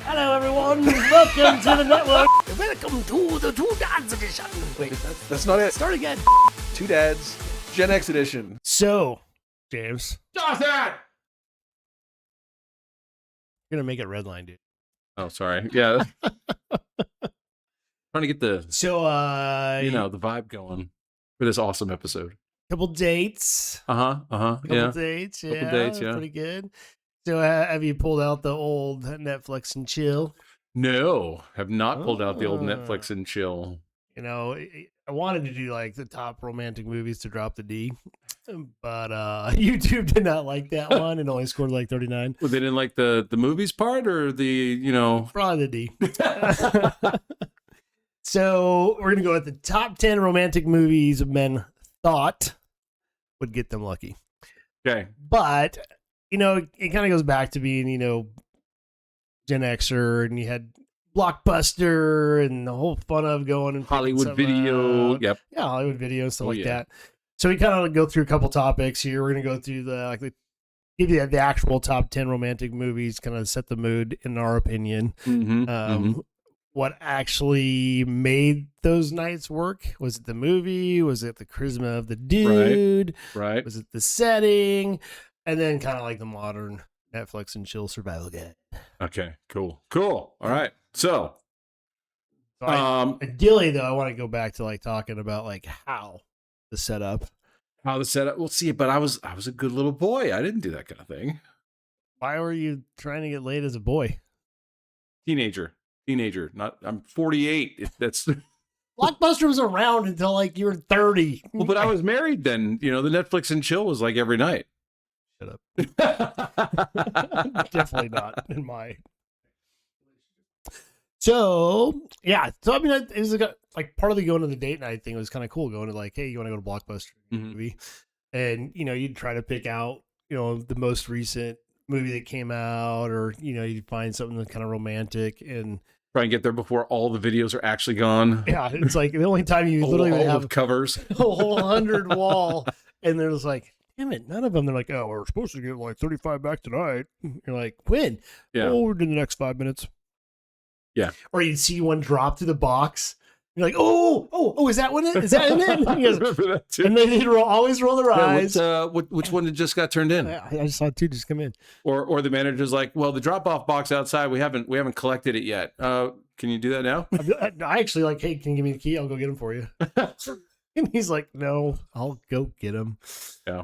Hello, everyone. Welcome to the network. Welcome to the Two Dads edition. Wait, that's not it. Start again. Two Dads, Gen X edition. So, James, Dawson! you're gonna make it redline, dude. Oh, sorry. Yeah. Trying to get the the vibe going for this awesome episode. Couple dates. Yeah. Dates. Yeah. Couple dates, yeah. Pretty good. So, have you pulled out the old Netflix and chill? No, have not pulled out the old Netflix and chill. You know, I wanted to do like the top romantic movies to drop the D, but YouTube did not like that one and only scored like 39. Well, they didn't like the movies part or probably the D. So we're gonna go with the top 10 romantic movies men thought would get them lucky. Okay, but it kind of goes back to being Gen Xer, and you had Blockbuster and the whole fun of going and Hollywood Video. Yep. Yeah, Hollywood Video, stuff like that. So we kind of go through a couple topics here. We're going to go through give you the actual top 10 romantic movies, kind of set the mood in our opinion. What actually made those nights work? Was it the movie? Was it the charisma of the dude? Right. Was it the setting? And then kind of like the modern Netflix and chill survival guide. Okay, cool. All right. So ideally, though, I want to go back to like talking about like how the setup. We'll see. But I was a good little boy. I didn't do that kind of thing. Why were you trying to get laid as a boy? Teenager. Not. I'm 48. That's Blockbuster was around until like you were 30. Well, but I was married then. The Netflix and chill was like every night. Shut up. Definitely not in my. So yeah, I mean, it was like part of the going to the date night thing was kind of cool. Going to like, hey, you want to go to Blockbuster movie, and you'd try to pick out the most recent movie that came out, or you'd find something that's kind of romantic and try and get there before all the videos are actually gone. Yeah, it's like the only time you literally have covers, a whole 100 wall, and there's like. Damn it, none of them. They're like, oh, we're supposed to get like 35 back tonight. You're like, when? Yeah. Oh, we're in the next 5 minutes. Yeah. Or you'd see one drop through the box. You're like, oh, is that one? Is that in it? I remember that too. And they'd always roll their eyes. Which one just got turned in? I just saw two just come in. Or the manager's like, well, the drop-off box outside, we haven't collected it yet. Can you do that now? I actually like, hey, can you give me the key? I'll go get them for you. And he's like, no, I'll go get them. Yeah.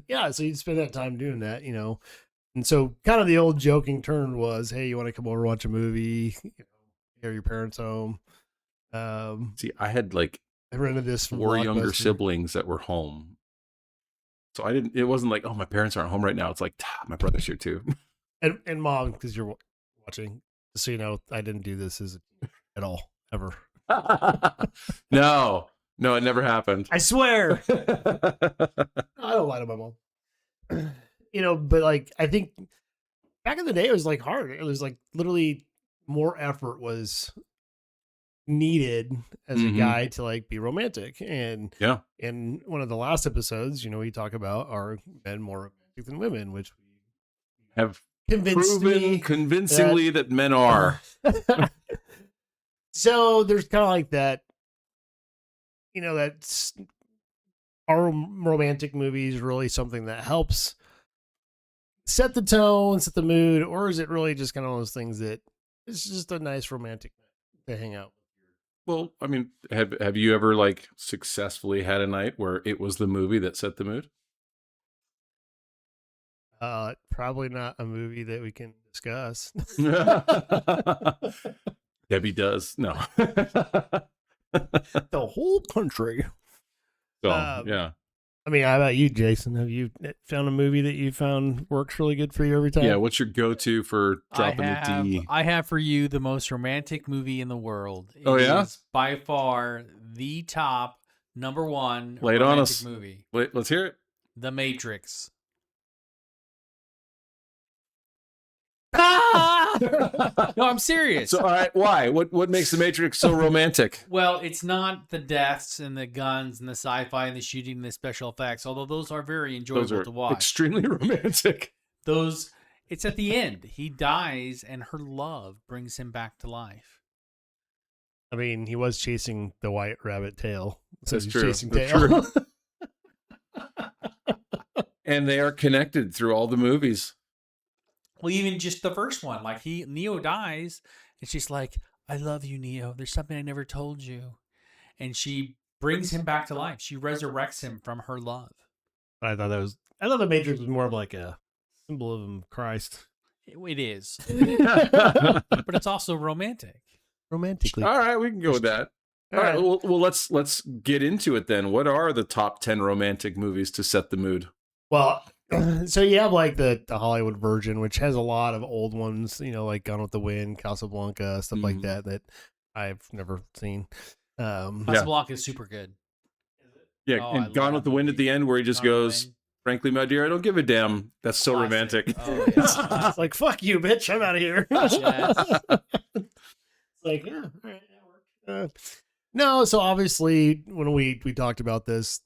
Yeah, so you'd spend that time doing that, And so kind of the old joking turn was, hey, you want to come over and watch a movie? Or your parents' home. See, I had like I rented this from 4 younger siblings that were home. So it wasn't like, oh, my parents aren't home right now. It's like, my brother's here too. And mom, because you're watching, just so you know, I didn't do this at all, ever. No, it never happened. I swear. I don't lie to my mom. But like, I think back in the day, it was like hard. It was like literally more effort was needed as a guy to like be romantic. And yeah, in one of the last episodes, we talk about are men more romantic than women, which we have proven convincingly that men are. So there's kind of like that. That's our romantic movies really something that helps set the tone, set the mood, or is it really just kind of one of those things that it's just a nice romantic night to hang out? Well, I mean, have you ever like successfully had a night where it was the movie that set the mood? Probably not a movie that we can discuss. Debbie does. No. The whole country. So, yeah. I mean, how about you, Jason? Have you found a movie that you found works really good for you every time? Yeah, what's your go-to for dropping the D? I have for you the most romantic movie in the world. It is by far the top number one Lay it on us. movie. Let's hear it. The Matrix. No, I'm serious. So, all right, why? What makes The Matrix so romantic? Well, it's not the deaths and the guns and the sci-fi and the shooting and the special effects, although those are very enjoyable to watch. Extremely romantic. Those It's at the end. He dies, and her love brings him back to life. I mean, he was chasing the white rabbit tail. So That's he's true. chasing That's tail. true. And they are connected through all the movies. Well, even just the first one, like Neo dies, and she's like, "I love you, Neo. There's something I never told you," and she brings him back to life. She resurrects him from her love. I thought the Matrix was more of like a symbolism of Christ. It is, but it's also romantic. Romantically. All right, we can go with that. All right. Well, let's get into it then. What are the top 10 romantic movies to set the mood? Well, so you have like the Hollywood version, which has a lot of old ones, like Gone with the Wind, Casablanca, stuff like that I've never seen. Casablanca is super good. Yeah, and Gone with the Wind at the end where he just goes, "Frankly, my dear, I don't give a damn." That's so romantic. Oh, yeah. It's like, fuck you, bitch. I'm out of here. Yes. It's like, yeah, all right, that works. No, so obviously when we talked about this,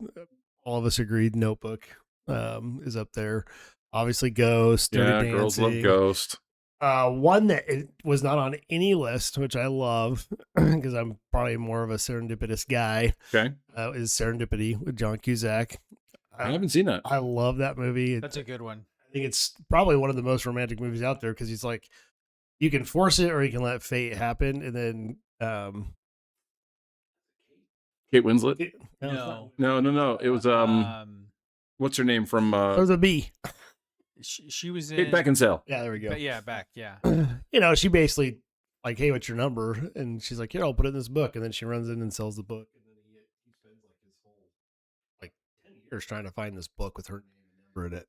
all of us agreed Notebook is up there. Obviously Ghost, Dirty Dancing. Girls love Ghost. One that was not on any list, which I love because I'm probably more of a serendipitous guy. Okay. Is Serendipity with John Cusack. I haven't seen that. I love that movie. That's a good one. I think it's probably one of the most romantic movies out there because he's like, you can force it or you can let fate happen. And then, Kate Winslet? No. It was, what's her name from, it was a B. She was in Kate Beckinsale. Yeah, there we go. Yeah. She basically like, hey, what's your number? And she's like, here, I'll put it in this book. And then she runs in and sells the book. And then he spends like his whole 10 years trying to find this book with her name and number in it.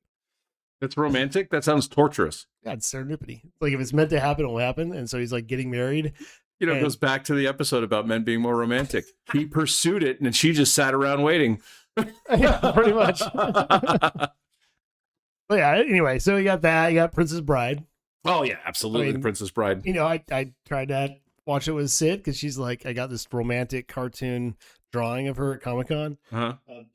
That's romantic? That sounds torturous. Yeah, it's serendipity. Like if it's meant to happen, it'll happen. And so he's like getting married. It goes back to the episode about men being more romantic. He pursued it and she just sat around waiting. Yeah, pretty much. But yeah, anyway, so you got that. You got Princess Bride. Oh, yeah, absolutely. The Princess Bride. I tried to watch it with Sid because she's like, I got this romantic cartoon drawing of her at Comic-Con. Uh-huh. Of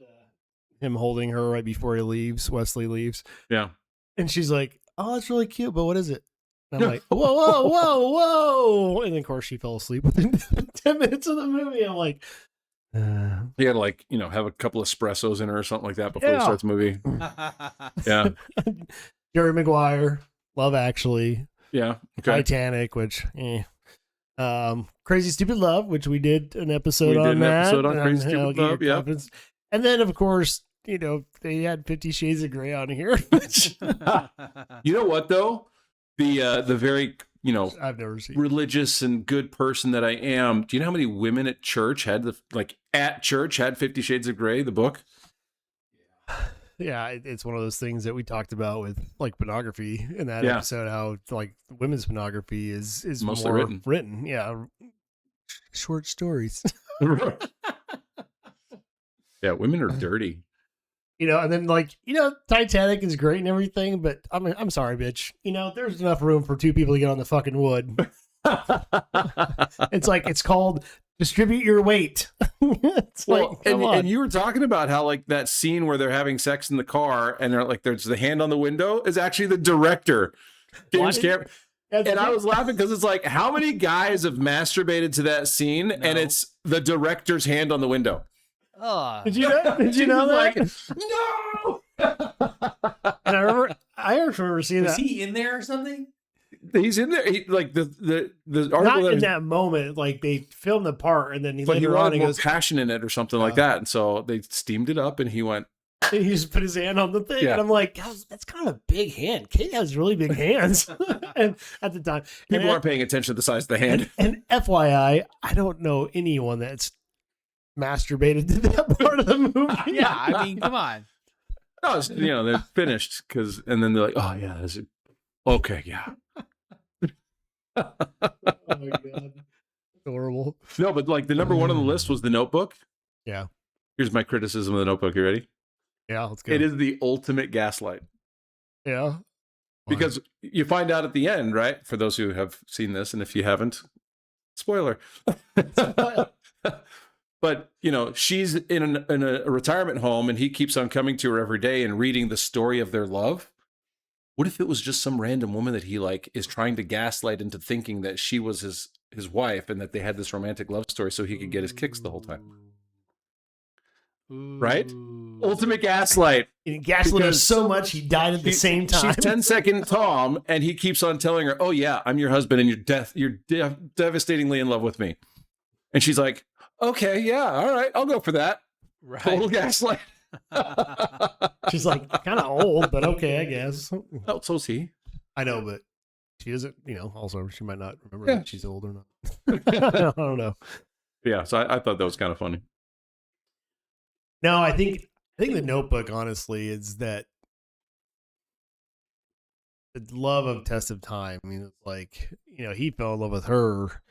him holding her right before Wesley leaves. Yeah. And she's like, oh, that's really cute, but what is it? And I'm like, whoa. And then, of course, she fell asleep within 10 minutes of the movie. I'm like, he had to have a couple of espressos in her or something like that before he starts the movie. Yeah. Jerry Maguire, Love Actually. Yeah. Okay. Titanic, which, Crazy Stupid Love, which we did an episode on that. Crazy Stupid Love, yeah. And then, of course, they had 50 Shades of Grey on here. You know what, though? The very, I've never seen religious and good person that I am. Do you know how many women at church had had 50 Shades of Grey, the book? Yeah, it's one of those things that we talked about with like pornography in that episode. How like women's pornography is mostly more written. Yeah, short stories. Yeah, women are dirty. And then Titanic is great and everything, but I'm sorry, bitch. There's enough room for two people to get on the fucking wood. It's called distribute your weight. And you were talking about how like that scene where they're having sex in the car and there's the hand on the window is actually the director, James Cameron. And I was laughing because it's like, how many guys have masturbated to that scene and it's the director's hand on the window? Did you know that? No. And I remember seeing that. Was he in there or something? He's in there. He, like the article not in that moment. Like they filmed the part, and then he later on he goes passion in it or something like that. And so they steamed it up, and he went. And he just put his hand on the thing, and I'm like, that's kind of a big hand. Kate has really big hands, and at the time, people aren't paying attention to the size of the hand. And FYI, I don't know anyone that's masturbated to that part of the movie. Yeah, I mean, come on. No, they're finished and then they're like, oh yeah, that's it. Okay, yeah. Oh my god, adorable. No, but like the number one on the list was The Notebook. Yeah. Here's my criticism of The Notebook. You ready? Yeah, let's go. It is the ultimate gaslight. Yeah. Because you find out at the end, right? For those who have seen this, and if you haven't, spoiler. But, she's in a retirement home and he keeps on coming to her every day and reading the story of their love. What if it was just some random woman that he like is trying to gaslight into thinking that she was his wife and that they had this romantic love story so he could get his kicks the whole time? Ooh. Right? Ultimate gaslight. He gaslit her so much he died at the same time. She's 10-second Tom, and he keeps on telling her, "Oh yeah, I'm your husband, and you're devastatingly in love with me." And she's like, "Okay, yeah, all right, I'll go for that." Right. Total gaslight. She's like, kind of old, but okay, I guess. Oh, so's he. I know, but she isn't. Also she might not remember that she's old or not. I don't know. Yeah, so I thought that was kind of funny. No, I think the Notebook, honestly, is that the love of Test of Time. I mean, it's like, he fell in love with her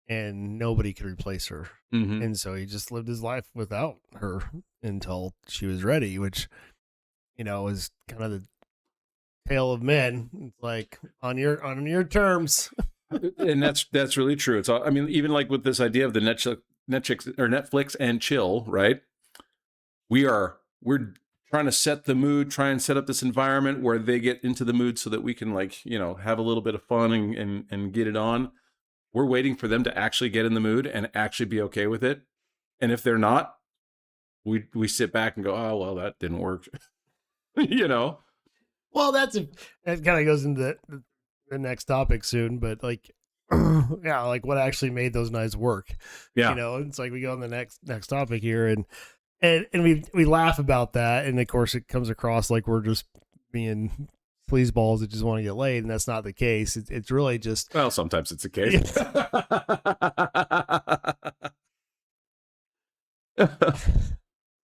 and nobody could replace her. Mm-hmm. And so he just lived his life without her until she was ready, which, is kind of the tale of men. It's like on your terms. And that's really true. It's all, I mean, even like with this idea of the Netflix and chill, right? We're trying to set the mood, try and set up this environment where they get into the mood so that we can have a little bit of fun and get it on. We're waiting for them to actually get in the mood and actually be okay with it. And if they're not, we sit back and go, "Oh, well, that didn't work." Well, that kind of goes into the next topic soon, but like, yeah, like what actually made those nights work? Yeah. It's like we go on the next topic here, and we laugh about that, and of course it comes across like we're just being sleazeballs that just want to get laid, and that's not the case. It's really just, well, sometimes it's the case.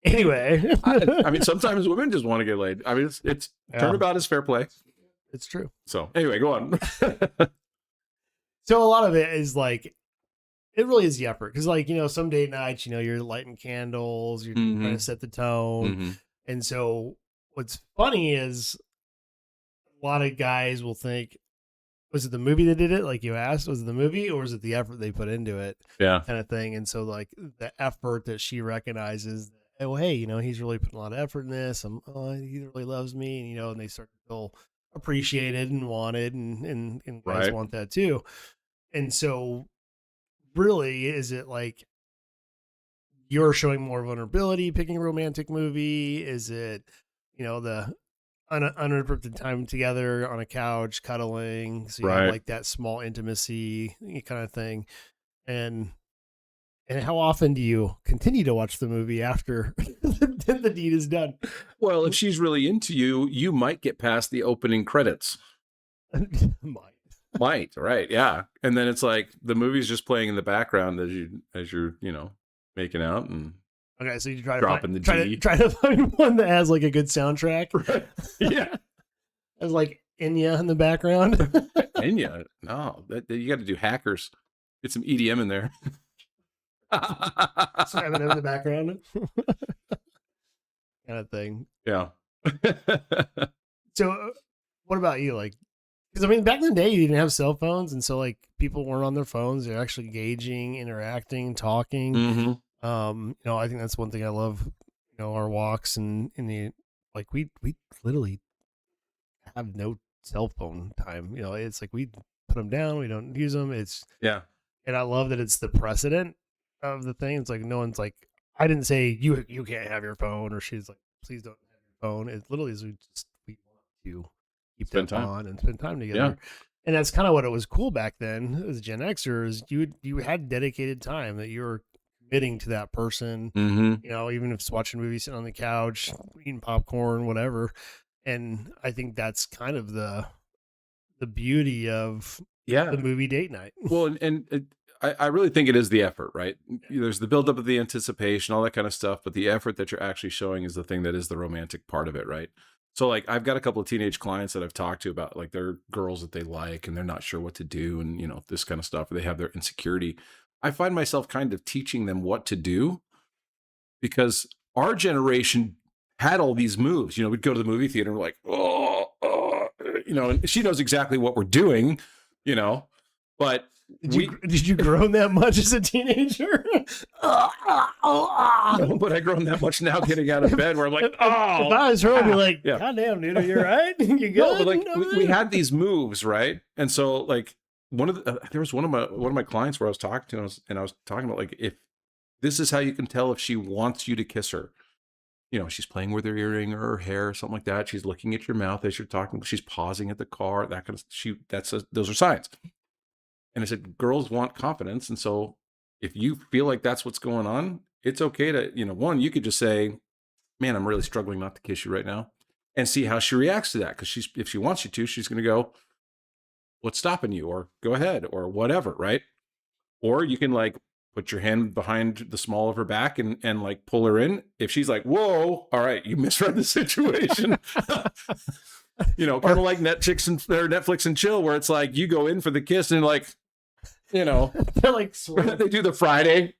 Anyway, I mean, sometimes women just want to get laid. I mean, it's turnabout is fair play. It's true. So anyway, go on. So a lot of it is like, it really is the effort, because like, some date nights, you're lighting candles, you're trying to set the tone. Mm-hmm. And so what's funny is a lot of guys will think, was it the movie that did it? Like you asked, was it the movie or was it the effort they put into it? Yeah. Kind of thing. And so like the effort that she recognizes, oh, hey, he's really putting a lot of effort in this. He really loves me. And, and they start to feel appreciated and wanted, and guys want that too. And so really, is it like you're showing more vulnerability picking a romantic movie? Is it, the uninterrupted time together on a couch, cuddling, so you have like that small intimacy kind of thing? And how often do you continue to watch the movie after the deed is done? Well, if she's really into you, you might get past the opening credits. Might, right? Yeah, and then it's like the movie's just playing in the background as you're making out and. Okay, so you try to find one that has like a good soundtrack. Right. Yeah, has like Enya in the background. Enya, no, you got to do Hackers. Get some EDM in there. So having it in the background, kind of thing. Yeah. So, what about you? Like, because I mean, back in the day, you didn't have cell phones, and so like people weren't on their phones; they're actually engaging, interacting, talking. Mm-hmm. I think that's one thing I love. Our walks and in the like, we literally have no cell phone time. It's like we put them down, we don't use them. And I love that it's the precedent of the thing. It's like no one's like, I didn't say you can't have your phone, or she's like, please don't have your phone. It literally is we want to keep that on and spend time together. Yeah. And that's kind of what it was cool back then as Gen Xers. You had dedicated time that you were committing to that person. Mm-hmm. Even if it's watching movies, sitting on the couch, eating popcorn, whatever. And I think that's kind of the beauty of the movie date night. Well, and I really think it is the effort, right? There's the buildup of the anticipation, all that kind of stuff, but the effort that you're actually showing is the thing that is the romantic part of it, right? So like I've got a couple of teenage clients that I've talked to about like their girls that they like and they're not sure what to do and this kind of stuff. They have their insecurity. I find myself kind of teaching them what to do because our generation had all these moves. We'd go to the movie theater and we're like, and she knows exactly what we're doing, but Did you groan that much as a teenager? No, but I groan that much now getting out of bed where I'm like, If I was her, I'd be like, yeah. God damn, dude, are you right? You good? No, but like we had these moves, right? And so like there was one of my clients where I was talking to him, and I was talking about like, if this is how you can tell if she wants you to kiss her. You know, she's playing with her earring or her hair or something like that. She's looking at your mouth as you're talking. She's pausing at the car. That kind of those are signs. And I said, girls want confidence, and so if you feel like that's what's going on, it's okay to, one, you could just say, "Man, I'm really struggling not to kiss you right now," and see how she reacts to that. Because if she wants you to, she's going to go, "What's stopping you?" Or "Go ahead," or whatever, right? Or you can like put your hand behind the small of her back and like pull her in. If she's like, "Whoa, all right, you misread the situation." Kind of like Netflix and chill, where it's like you go in for the kiss and like, they're like they do the Friday.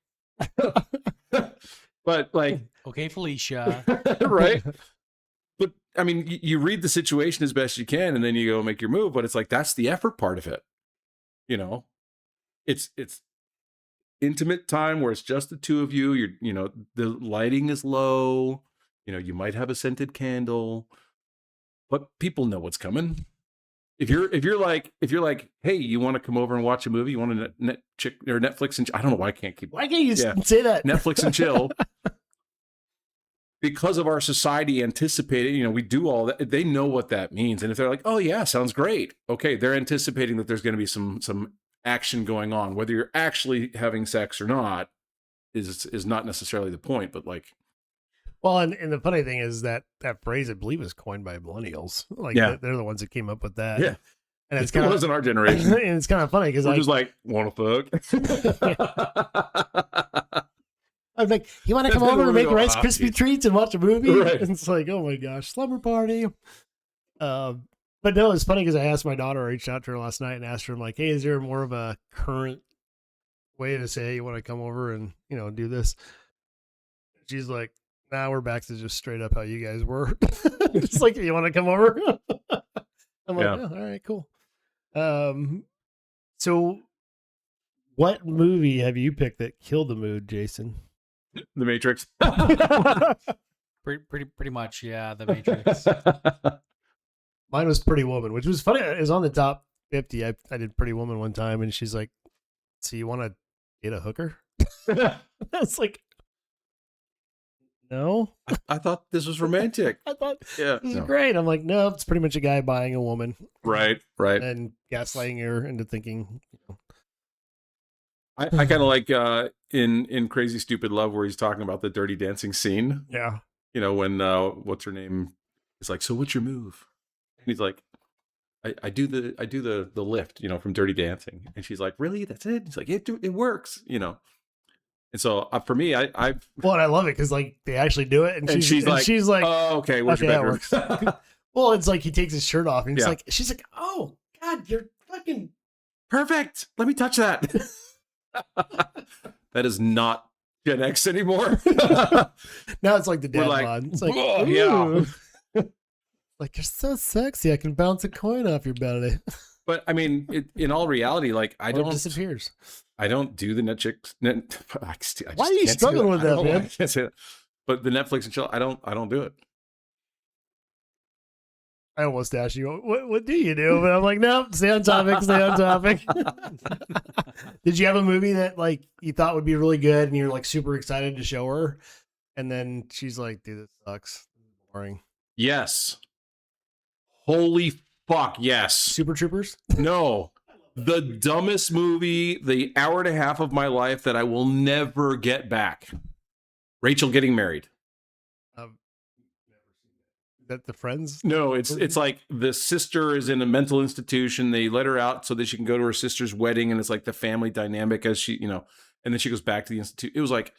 But like, okay, Felicia, right? But I mean, you read the situation as best you can, and then you go make your move. But it's like that's the effort part of it. It's intimate time where it's just the two of you. The lighting is low. You might have a scented candle, but people know what's coming. If you're like, hey, you want to come over and watch a movie? You want to Netflix and I don't know why I can't keep. Why can't you say that? Netflix and chill. Because of our society anticipating, we do all that. They know what that means, and if they're like, oh yeah, sounds great. Okay, they're anticipating that there's going to be some action going on. Whether you're actually having sex or not is not necessarily the point, but like. Well, and the funny thing is that phrase, I believe, is coined by millennials. Like, they're the ones that came up with that. Yeah. And it wasn't our generation. And it's kind of funny because we're just like, want to fuck? I'm like, you want to come over and make Rice Krispie treats and watch a movie? Right. And it's like, oh my gosh, slumber party. But no, it's funny because I asked my daughter, I reached out to her last night and asked her, I'm like, hey, is there more of a current way to say, hey, you want to come over and, do this? She's like, nah, we're back to just straight up how you guys were. Just like, you want to come over? I'm like, all right, cool. So what movie have you picked that killed the mood, Jason? The Matrix. pretty much, yeah, The Matrix. Mine was Pretty Woman, which was funny. It was on the top 50. I did Pretty Woman one time, and she's like, so you want to get a hooker? It's like, no. I thought this was romantic. I thought this was great. I'm like, no, it's pretty much a guy buying a woman. Right. And gaslighting her into thinking. I kind of like in Crazy Stupid Love where he's talking about the Dirty Dancing scene. Yeah. When what's her name is like, so what's your move? And he's like, I do the lift, from Dirty Dancing. And she's like, really? That's it? He's like, it works, And so for me, and I love it because like they actually do it, and she's like, oh, okay, where's your bedroom? Well, it's like he takes his shirt off, and she's like, oh God, you're fucking perfect. Let me touch that. That is not Gen X anymore. Now it's like the dad bod. It's like, yeah, like you're so sexy. I can bounce a coin off your belly. But I mean, in all reality, like it disappears. I don't do the Netflix. Why are you struggling with that, man? I can't say that. But the Netflix and chill, I don't do it. I almost asked you, what do you do? But I'm like, no, stay on topic, stay on topic. Did you have a movie that like you thought would be really good and you're like super excited to show her? And then she's like, dude, this sucks. Boring. Yes. Holy fuck, yes. Super Troopers? No. The dumbest movie, the hour and a half of my life that I will never get back. Rachel Getting Married. That the Friends? No, it's like the sister is in a mental institution. They let her out so that she can go to her sister's wedding, and it's like the family dynamic as she, and then she goes back to the institute. It was like,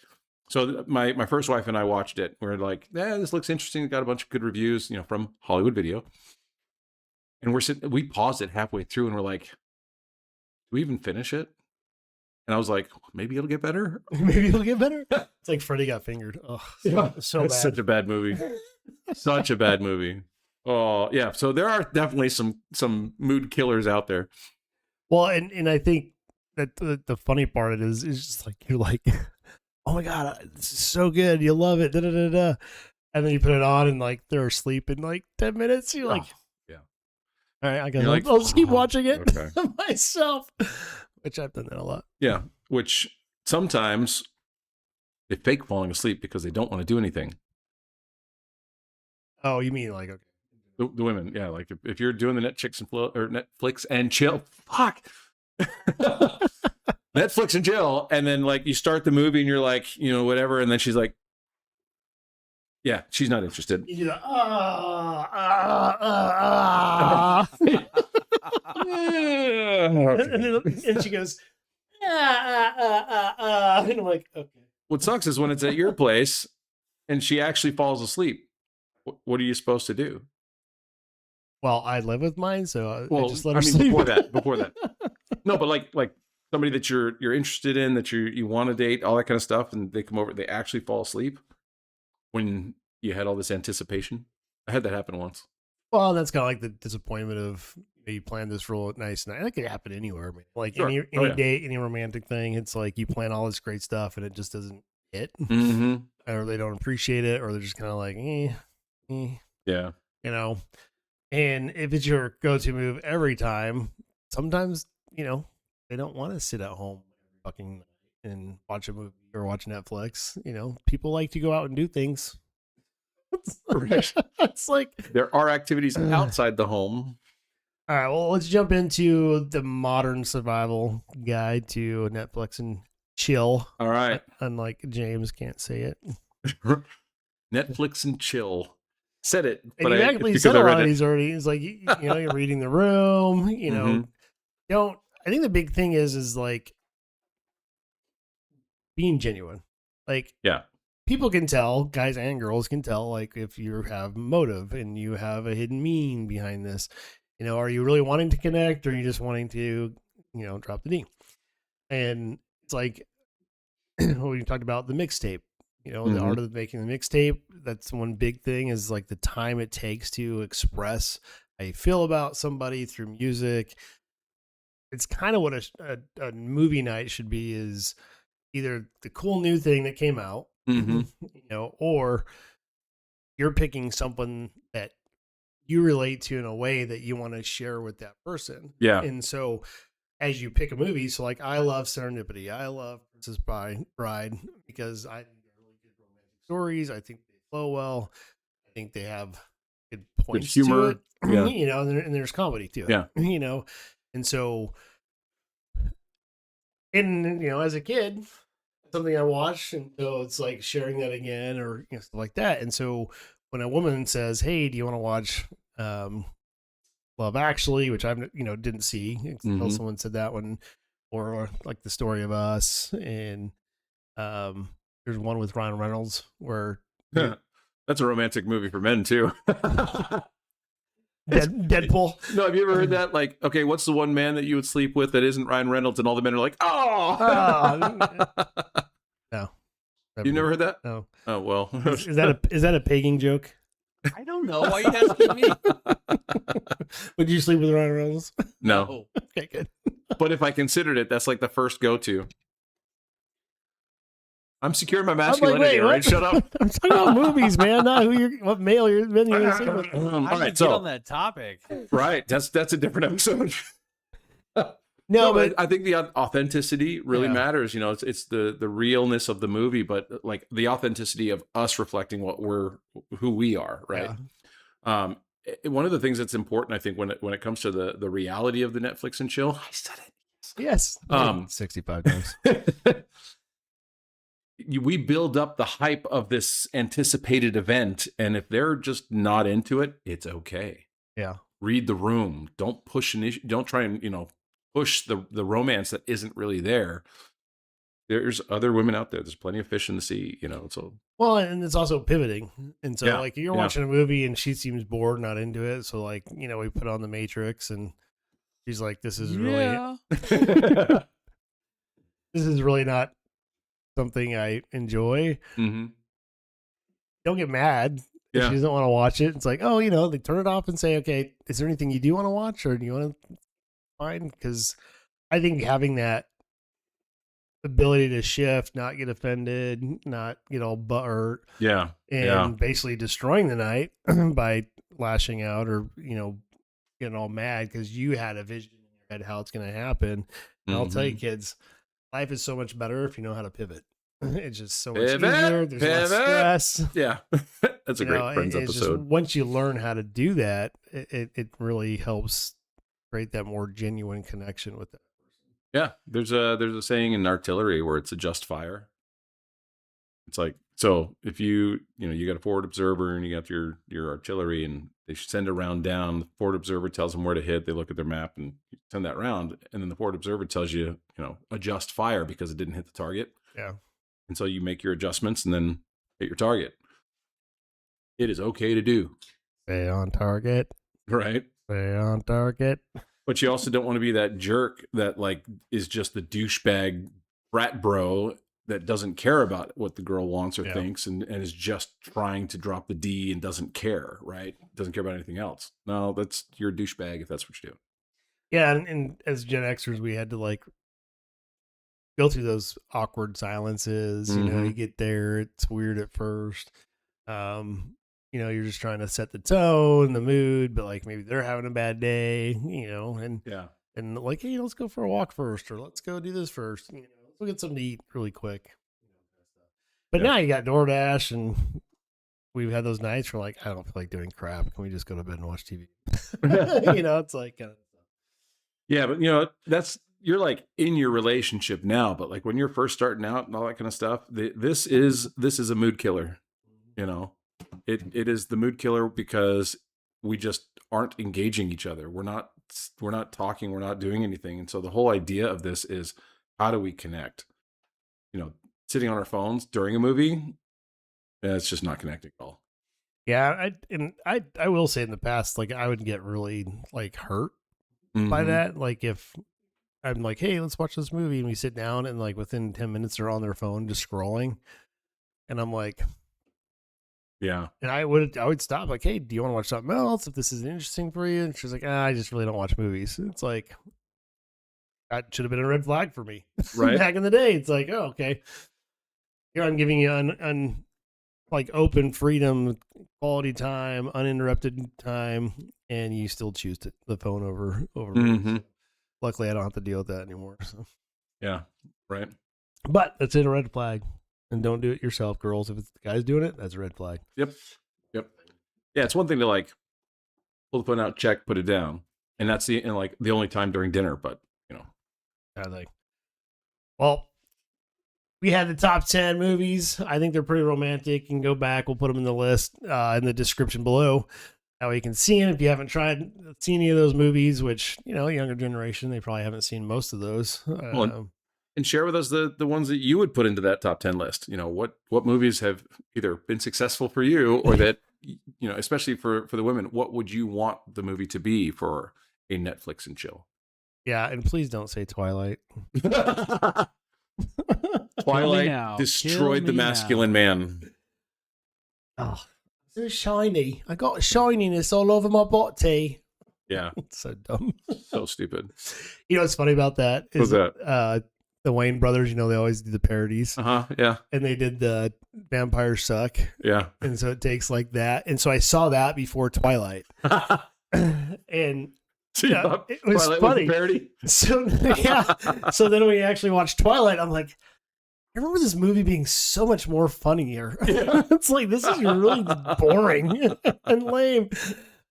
so my first wife and I watched it. We're like, this looks interesting. It got a bunch of good reviews, from Hollywood Video. And we paused it halfway through and we're like, do we even finish it? And I was like, maybe it'll get better. Maybe it'll get better. It's like Freddy Got Fingered. Oh, so bad. Such a bad movie. Such a bad movie. Oh yeah. So there are definitely some mood killers out there. Well, and I think the funny part of it is just like you're like, oh my god, this is so good, you love it, da da da da, and then you put it on and like they're asleep in like 10 minutes. You're like, yeah, all right, I guess I'll just keep watching it myself, which I've done that a lot. Yeah, which sometimes they fake falling asleep because they don't want to do anything. Oh, you mean like, okay. The women, yeah, like if you're doing the Netflix and chill, fuck, Netflix and chill, and then like you start the movie and you're like, whatever, and then she's like, yeah, she's not interested. You do the and she goes, and I'm like, okay. What sucks is when it's at your place and she actually falls asleep. What are you supposed to do? Well, I live with mine, so I just let her sleep. Before that. No, but like somebody that you're interested in, that you want to date, all that kind of stuff, and they come over, they actually fall asleep when you had all this anticipation. I had that happen once. Well, that's kind of like the disappointment of you planned this real nice night. That could happen anywhere, man. Like sure. any date, any romantic thing. It's like you plan all this great stuff and it just doesn't hit, or they don't appreciate it, or they're just kind of like, yeah, And if it's your go-to move every time, sometimes they don't want to sit at home fucking and watch a movie or watch Netflix. People like to go out and do things. It's like there are activities outside the home. All right, well, let's jump into the modern survival guide to Netflix and chill. All right. Unlike James can't say it. Netflix and chill. Said it, but I actually said a lot of these already. It's like you're reading the room. Don't. I think the big thing is like being genuine. Like, yeah, people can tell, guys and girls can tell, like if you have motive and you have a hidden meaning behind this. Are you really wanting to connect, or are you just wanting to, drop the D? And it's like when we talked about the mixtape. The art of making the mixtape, that's one big thing, is like the time it takes to express how you feel about somebody through music. It's kind of what a movie night should be, is either the cool new thing that came out, or you're picking someone that you relate to in a way that you want to share with that person. Yeah. And so as you pick a movie, so like I love Serendipity. I love Princess Bride because I stories. I think they flow well. I think they have good points, good humor, to it. Yeah. And there's comedy too. Yeah. And so, as a kid, something I watched, and so it's like sharing that again, or stuff like that. And so when a woman says, "Hey, do you want to watch Love Actually?" which I've didn't see until someone said that one, or like The Story of Us, and there's one with Ryan Reynolds where that's a romantic movie for men too. Deadpool. No, have you ever heard that? Like, okay, what's the one man that you would sleep with that isn't Ryan Reynolds? And all the men are like, oh. No. You never heard that? No. Oh well. Is that a pegging joke? I don't know. Why are you asking me? Would you sleep with Ryan Reynolds? No. Okay, good. But if I considered it, that's like the first go-to. I'm securing my masculinity, right? Shut up. I'm talking about movies, man. Not what male you're sleeping with. All right, so get on that topic. Right, that's a different episode. No, but I think the authenticity really matters. It's the realness of the movie, but like the authenticity of us reflecting who we are, right? Yeah. One of the things that's important, I think, when it comes to the reality of the Netflix and chill, I said it. Yes. 65 times. We build up the hype of this anticipated event, and if they're just not into it, it's okay. Yeah. Read the room. Don't push an issue. Don't try and push the romance that isn't really there. There's other women out there. There's plenty of fish in the sea. So well, and it's also pivoting. And so like you're watching a movie and she seems bored, not into it. So like we put on The Matrix, and she's like, "This is really this is really not something I enjoy." Mm-hmm. Don't get mad if she doesn't want to watch it. It's like, oh, they turn it off and say, "Okay, is there anything you do want to watch, or do you want to find?" Because I think having that ability to shift, not get offended, not get all butthurt. Yeah. And basically destroying the night by lashing out or, getting all mad because you had a vision in your head how it's going to happen. And I'll tell you, kids, life is so much better if you know how to pivot. It's just so much easier. There's less stress. Yeah. That's a great Friends episode. Just, once you learn how to do that, it really helps create that more genuine connection with that person. Yeah. There's a saying in artillery where it's adjust fire. It's like, so if you got a forward observer and you got your artillery and they send a round down, the forward observer tells them where to hit. They look at their map and send that round. And then the forward observer tells you, adjust fire because it didn't hit the target. Yeah. And so you make your adjustments and then hit your target. It is okay to do. Stay on target. Right. Stay on target. But you also don't want to be that jerk that like is just the douchebag brat bro that doesn't care about what the girl wants or thinks and is just trying to drop the D and doesn't care, right? Doesn't care about anything else. No, you're a douchebag if that's what you do. Yeah, and as Gen Xers, we had to like go through those awkward silences. You get there, it's weird at first. You're just trying to set the tone, the mood, but like maybe they're having a bad day, and like, hey, let's go for a walk first, or let's go do this first. We'll get something to eat really quick. But now you got DoorDash, and we've had those nights where like, I don't feel like doing crap. Can we just go to bed and watch TV? It's like kind of stuff. Yeah, but you're like in your relationship now, but like when you're first starting out and all that kind of stuff, this is a mood killer. It is the mood killer because we just aren't engaging each other. We're not talking. We're not doing anything. And so the whole idea of this is, how do we connect? Sitting on our phones during a movie, it's just not connecting at all. Yeah, I will say in the past, like I would get really like hurt by that. Like if I'm like, hey, let's watch this movie, and we sit down, and like within 10 minutes they're on their phone just scrolling, and I'm like, yeah. And I would stop like, hey, do you want to watch something else if this is interesting for you? And she's like, I just really don't watch movies. It's like, that should have been a red flag for me. Right. Back in the day, it's like, oh, okay. Here I'm giving you like open freedom, quality time, uninterrupted time, and you still choose the phone over me. Luckily, I don't have to deal with that anymore. So. Yeah, right. But that's a red flag. And don't do it yourself, girls. If it's the guy's doing it, that's a red flag. Yep. Yeah, it's one thing to like pull the phone out, check, put it down, and that's the only time during dinner. But I think. Well, we had the top 10 movies. I think they're pretty romantic. You can go back. We'll put them in the list in the description below. That way you can see them if you haven't seen any of those movies, which, younger generation, they probably haven't seen most of those. And share with us the ones that you would put into that top 10 list. What movies have either been successful for you or that, especially for the women, what would you want the movie to be for a Netflix and chill? Yeah, and please don't say Twilight. Twilight destroyed the masculine man. Oh, so shiny. I got shininess all over my body. Yeah. It's so dumb. So stupid. What's funny about that is that? The Wayne brothers, they always do the parodies. Yeah. And they did the Vampires Suck. Yeah. And so it takes like that. And so I saw that before Twilight. And so it was Twilight funny. Was a parody? So yeah. So then we actually watched Twilight. I'm like, I remember this movie being so much more funnier. Yeah. It's like, this is really boring and lame.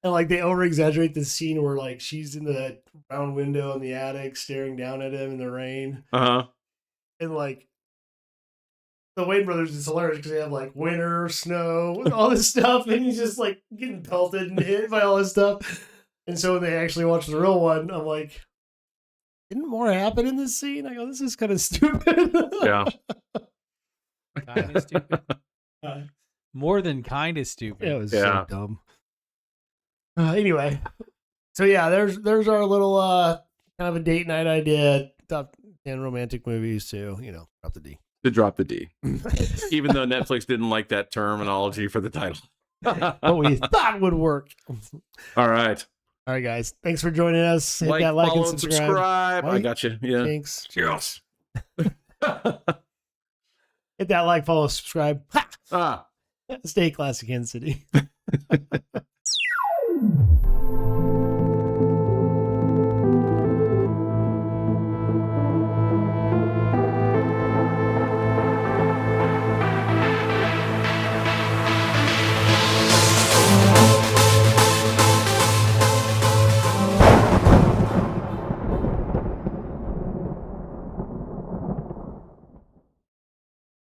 And like they over exaggerate the scene where like she's in the round window in the attic staring down at him in the rain. And like the Wayne brothers is hilarious because they have like winter, snow, and all this stuff, and he's just like getting pelted and hit by all this stuff. And so when they actually watch the real one, I'm like, didn't more happen in this scene? I go, this is kind of stupid. Yeah. Kind of stupid. More than kind of stupid. It was so dumb. Anyway, so yeah, there's our little kind of a date night idea. Top 10 romantic movies to drop the D. To drop the D, even though Netflix didn't like that terminology for the title. What we thought would work. All right, guys. Thanks for joining us. Hit that like follow, and subscribe. I got you. Yeah. Thanks. Cheers. Hit that like, follow, subscribe. Ha! Stay classic, Kansas City.